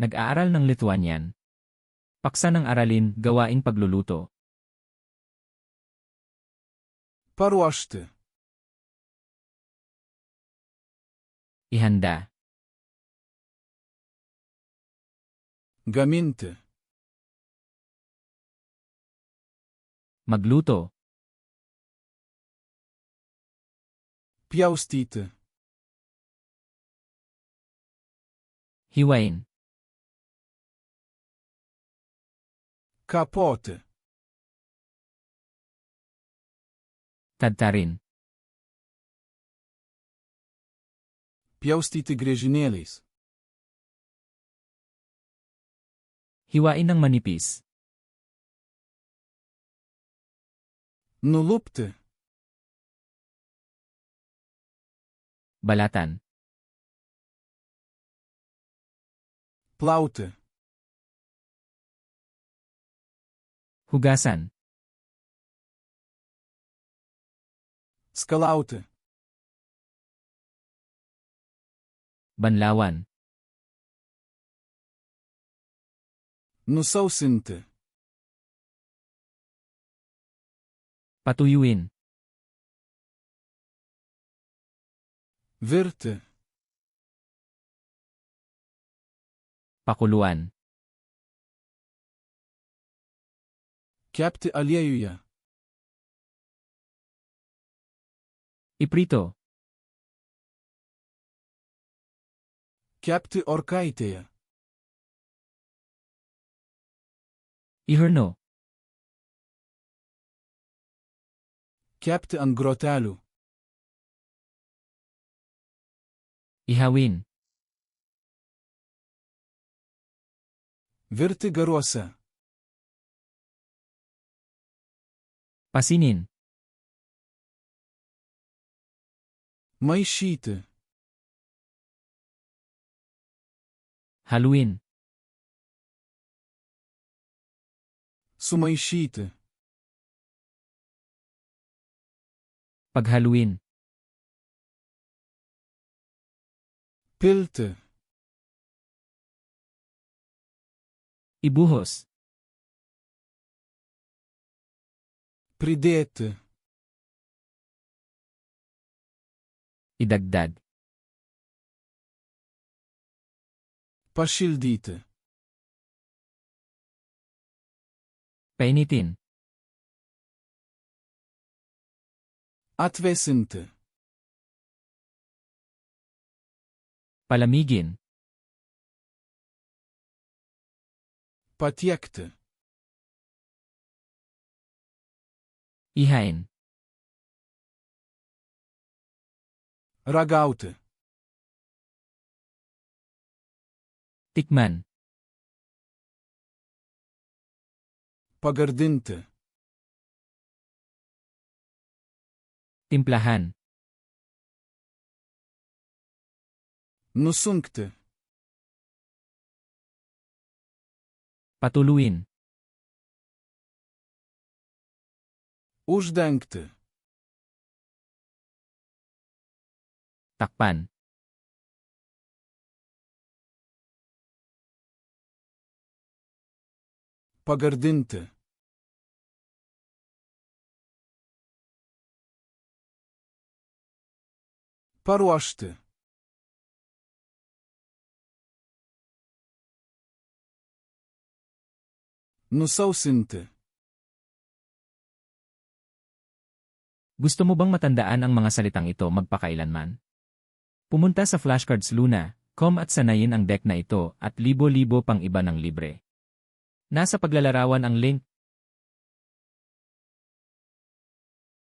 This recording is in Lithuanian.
Nag-aaral ng Lithuanian. Paksa ng aralin, gawaing pagluluto. Paruošti. Ihanda. Gaminti. Magluto. Pjaustyti. Hiwain. Kapoti. Tadtarin. Pjaustyti griežinėliais. Hiwain ng manipis. Nulupti. Balatan. Plauti. Hugasan. Skalauti. Banlawan. Nusausinti. Patuyuin. Virti. Pakuluan. Kepti aliejuje. Iprito. Kepti orkaitėje. Iherno. Kepti ant grotelių. Ihawin. Virti garuose. Pasinin. Maišyti. Haluin. Sumaišyti. Paghaluin. Pilti. Ibuhos. Pridėti. Idagdag. Pašildyti. Painitin. Atvėsinti. Palamigin. Patiekti. Ihain. Ragauti. Tikman. Pagardinti. Timplahan. Nusunkti. Patuluin. Uždengti. Takpan. Pagardinti. Paruošti. Nusausinti. Gusto mo bang matandaan ang mga salitang ito magpakailanman? Pumunta sa flashcardsluna.com at sanayin ang deck na ito at libo-libo pang iba ng libre. Nasa paglalarawan ang link.